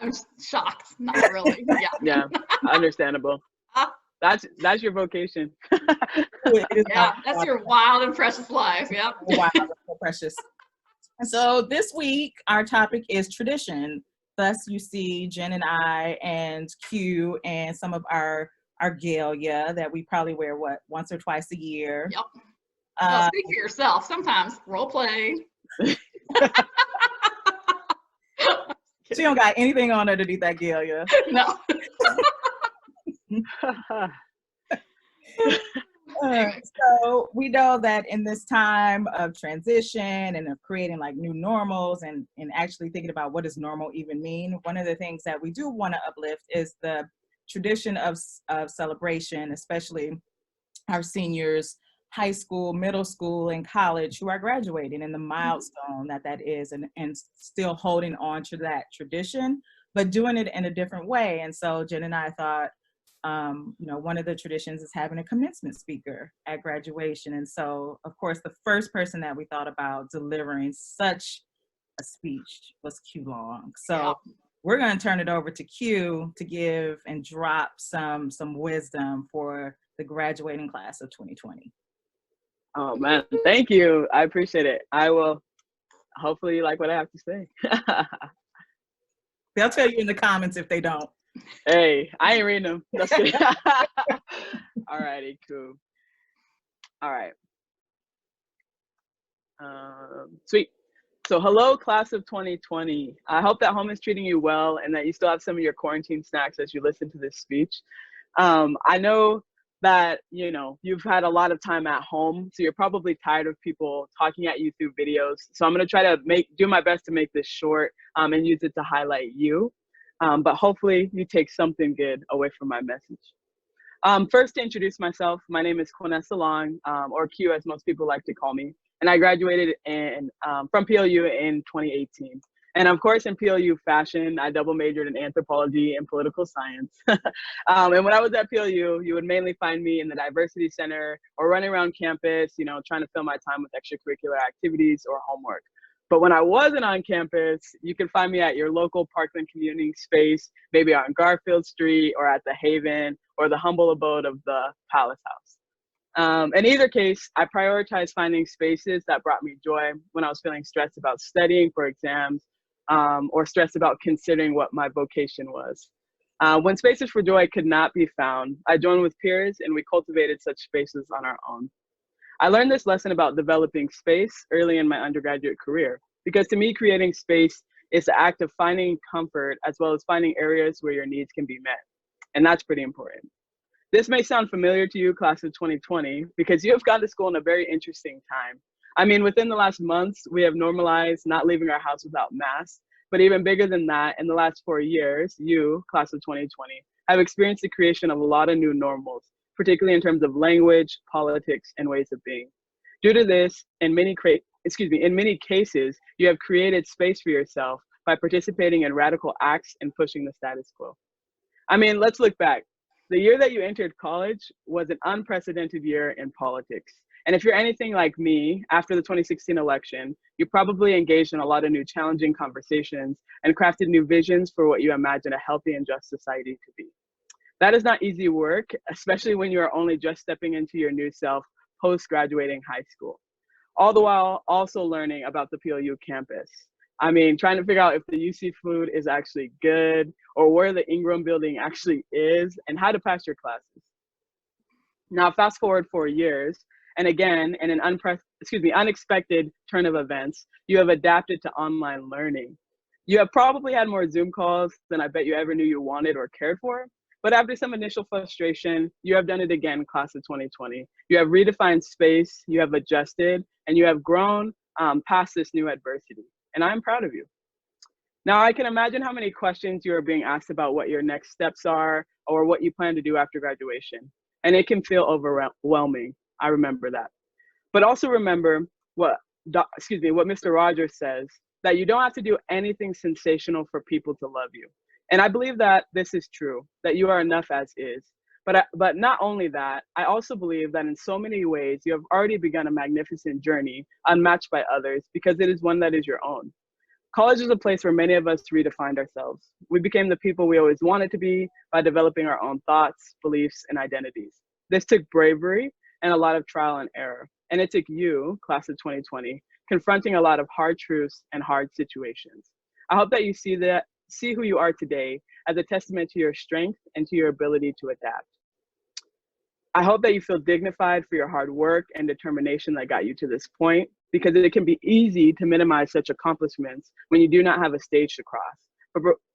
I'm shocked. Not really. Yeah. Yeah, understandable. That's your vocation. It is Yeah, that's your wild and precious life. Yep. wild and so precious. And so this week, our topic is tradition. Thus, you see Jen and I and Q and some of our regalia that we probably wear, once or twice a year. Yep. Well, speak for yourself. Sometimes role play. She don't got anything on underneath that regalia. No. So we know that in this time of transition and of creating like new normals and actually thinking about what does normal even mean, one of the things that we do want to uplift is the tradition of celebration, especially our seniors, high school, middle school, and college who are graduating, and the milestone that is, and still holding on to that tradition, but doing it in a different way. And so Jen and I thought, one of the traditions is having a commencement speaker at graduation. And so, of course, the first person that we thought about delivering such a speech was Q Long. So we're going to turn it over to Q to give and drop some wisdom for the graduating class of 2020. Oh man, thank you. I appreciate it. I will hopefully you like what I have to say. They'll tell you in the comments if they don't. Hey, I ain't reading them. That's good. Alrighty, cool. All right. Sweet. So hello, class of 2020. I hope that home is treating you well and that you still have some of your quarantine snacks as you listen to this speech. I know that, you've had a lot of time at home, so you're probably tired of people talking at you through videos. So I'm going to try to do my best to make this short and use it to highlight you. But hopefully you take something good away from my message. First, to introduce myself, my name is Quenessa Long, or Q as most people like to call me. And I graduated from PLU in 2018. And of course, in PLU fashion, I double majored in anthropology and political science. And when I was at PLU, you would mainly find me in the diversity center or running around campus, trying to fill my time with extracurricular activities or homework. But when I wasn't on campus, you can find me at your local Parkland community space, maybe on Garfield Street or at the Haven or the humble abode of the Palace House. In either case, I prioritized finding spaces that brought me joy when I was feeling stressed about studying for exams or stressed about considering what my vocation was. When spaces for joy could not be found, I joined with peers and we cultivated such spaces on our own. I learned this lesson about developing space early in my undergraduate career, because to me, creating space is the act of finding comfort as well as finding areas where your needs can be met. And that's pretty important. This may sound familiar to you, class of 2020, because you have gone to school in a very interesting time. I mean, within the last months, we have normalized not leaving our house without masks, but even bigger than that, in the last 4 years, you, class of 2020, have experienced the creation of a lot of new normals, particularly in terms of language, politics, and ways of being. Due to this, in many cases, you have created space for yourself by participating in radical acts and pushing the status quo. I mean, let's look back. The year that you entered college was an unprecedented year in politics. And if you're anything like me, after the 2016 election, you probably engaged in a lot of new challenging conversations and crafted new visions for what you imagine a healthy and just society to be. That is not easy work, especially when you are only just stepping into your new self post-graduating high school. All the while also learning about the PLU campus. I mean, trying to figure out if the UC food is actually good or where the Ingram building actually is and how to pass your classes. Now, fast forward 4 years, and again, in an unexpected turn of events, you have adapted to online learning. You have probably had more Zoom calls than I bet you ever knew you wanted or cared for. But after some initial frustration, you have done it again, class of 2020. You have redefined space, you have adjusted, and you have grown past this new adversity. And I'm proud of you. Now, I can imagine how many questions you are being asked about what your next steps are or what you plan to do after graduation. And it can feel overwhelming. I remember that. But also remember what Mr. Rogers says, that you don't have to do anything sensational for people to love you. And I believe that this is true, that you are enough as is. But not only that, I also believe that in so many ways, you have already begun a magnificent journey unmatched by others because it is one that is your own. College is a place where many of us redefined ourselves. We became the people we always wanted to be by developing our own thoughts, beliefs, and identities. This took bravery and a lot of trial and error. And it took you, class of 2020, confronting a lot of hard truths and hard situations. I hope that you see who you are today as a testament to your strength and to your ability to adapt. I hope that you feel dignified for your hard work and determination that got you to this point, because it can be easy to minimize such accomplishments when you do not have a stage to cross.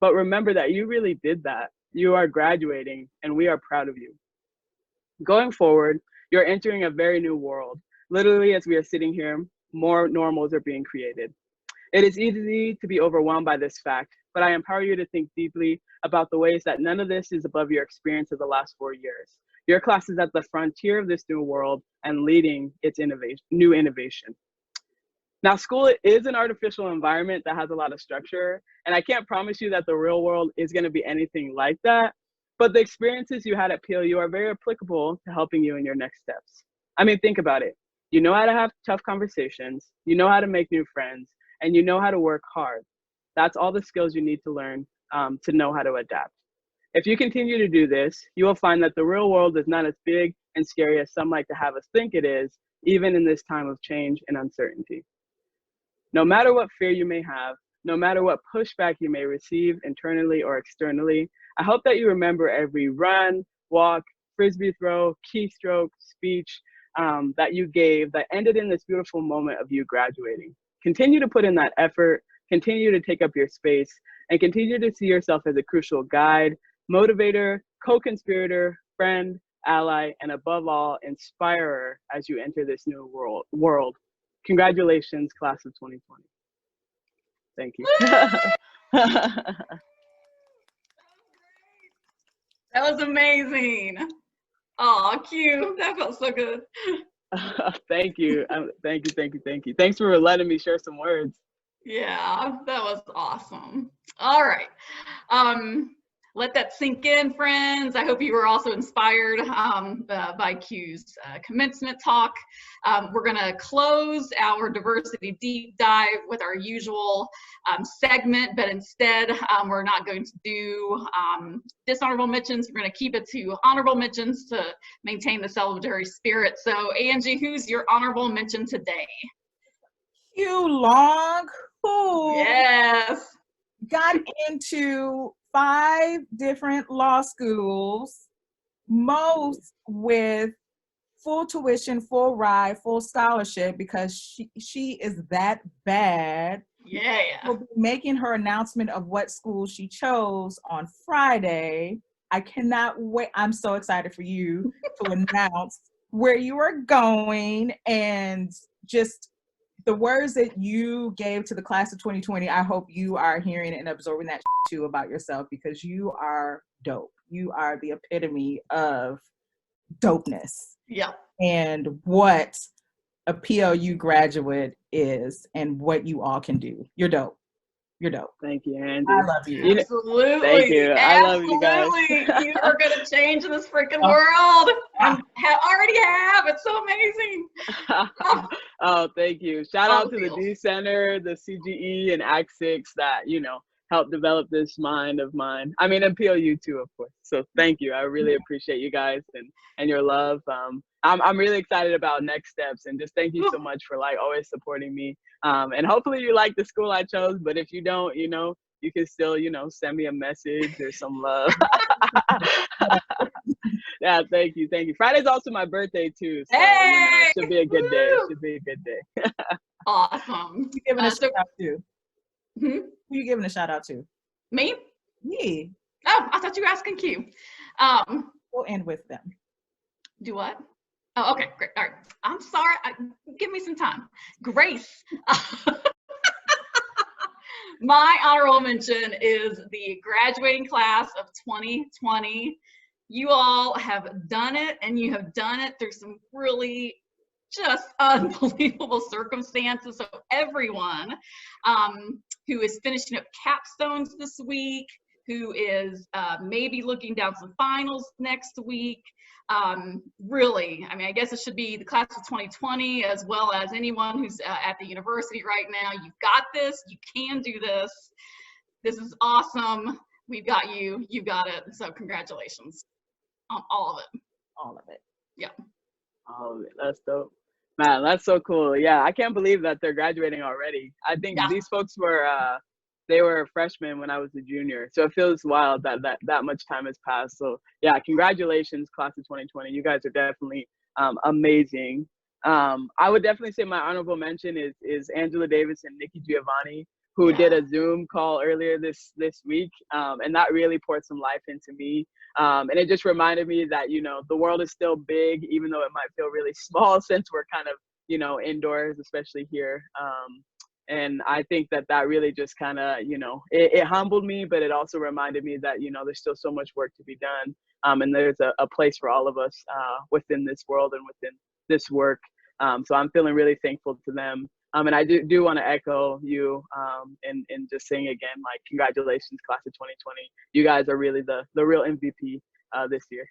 But remember that you really did that. You are graduating, and we are proud of you. Going forward, you're entering a very new world. Literally, as we are sitting here, more normals are being created. It is easy to be overwhelmed by this fact, but I empower you to think deeply about the ways that none of this is above your experience of the last 4 years. Your class is at the frontier of this new world and leading its new innovation. Now, school is an artificial environment that has a lot of structure, and I can't promise you that the real world is going to be anything like that, but the experiences you had at PLU are very applicable to helping you in your next steps. I mean, think about it. You know how to have tough conversations, you know how to make new friends, and you know how to work hard. That's all the skills you need to learn to know how to adapt. If you continue to do this, you will find that the real world is not as big and scary as some like to have us think it is, even in this time of change and uncertainty. No matter what fear you may have, no matter what pushback you may receive internally or externally, I hope that you remember every run, walk, frisbee throw, keystroke, speech that you gave that ended in this beautiful moment of you graduating. Continue to put in that effort, continue to take up your space, and continue to see yourself as a crucial guide, motivator, co-conspirator, friend, ally, and above all, inspirer as you enter this new world. Congratulations, class of 2020. Thank you. That was amazing. Oh, cute. That felt so good. Thank you. Thank you. Thanks for letting me share some words. Yeah, that was awesome. All right. Let that sink in, friends. I hope you were also inspired by Q's commencement talk. We're going to close our diversity deep dive with our usual segment, but instead we're not going to do dishonorable mentions. We're going to keep it to honorable mentions to maintain the celebratory spirit. So Angie, who's your honorable mention today? Q Long, who yes, got into 5 different law schools, most with full tuition, full ride, full scholarship, because she is that bad. Yeah. She'll be making her announcement of what school she chose on Friday. I cannot wait. I'm so excited for you to announce where you are going, and just the words that you gave to the class of 2020, I hope you are hearing and absorbing that too about yourself, because you are dope. You are the epitome of dopeness. Yeah. And what a PLU graduate is and what you all can do. You're dope. You're dope. Thank you, Andy. I love you. Absolutely. Thank you. I love you guys. You are going to change this freaking world. And already have. It's so amazing. Oh, thank you. Shout out to the D Center, the CGE, and Act 6 that, helped develop this mind of mine. I mean, and PLU too, of course. So thank you. I really appreciate you guys and your love. I'm really excited about next steps, and just thank you so much for always supporting me. And hopefully you like the school I chose, but if you don't, you can still, send me a message or some love. Yeah, thank you. Friday's also my birthday too, so it should be a good day. Awesome. Who you giving a shout out to? Who you giving a shout out to? Me? Yeah. Oh, I thought you were asking Q. We'll end with them. Do what? Oh, okay, great. All right. I'm sorry. Give me some time. Grace. My honorable mention is the graduating class of 2020. You all have done it, and you have done it through some really just unbelievable circumstances. So everyone who is finishing up capstones this week, who is maybe looking down some finals next week. Really, I mean, I guess it should be the class of 2020 as well as anyone who's at the university right now. You've got this. You can do this. This is awesome. We've got you. You got it. So congratulations on all of it. All of it. Yeah. All of it. That's dope. Man, that's so cool. Yeah, I can't believe that they're graduating already. I think these folks were they were freshmen when I was a junior. So it feels wild that much time has passed. So yeah, congratulations, class of 2020. You guys are definitely amazing. I would definitely say my honorable mention is Angela Davis and Nikki Giovanni, who did a Zoom call earlier this week. And that really poured some life into me. And it just reminded me that, you know, the world is still big, even though it might feel really small since we're kind of, you know, indoors, especially here. And I think that really just kind of, you know, it humbled me, but it also reminded me that, you know, there's still so much work to be done. And there's a place for all of us within this world and within this work. So I'm feeling really thankful to them. And I do want to echo you and just saying again, like, congratulations, class of 2020. You guys are really the real MVP this year.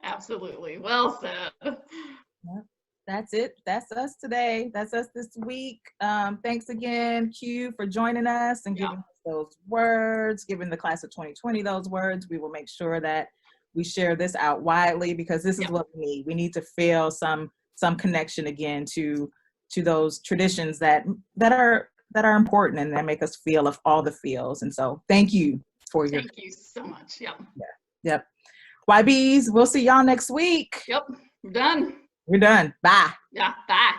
Absolutely. Well said. Yep. That's it. That's us today. That's us this week. Thanks again, Q, for joining us and giving us those words, giving the class of 2020 those words. We will make sure that we share this out widely, because this is what we need. We need to feel some connection again to those traditions that are important and that make us feel of all the feels. And so thank you for your. Thank you so much. Yep. Yep. YBs, we'll see y'all next week. Yep. We're done. We're done. Bye. Yeah. Bye.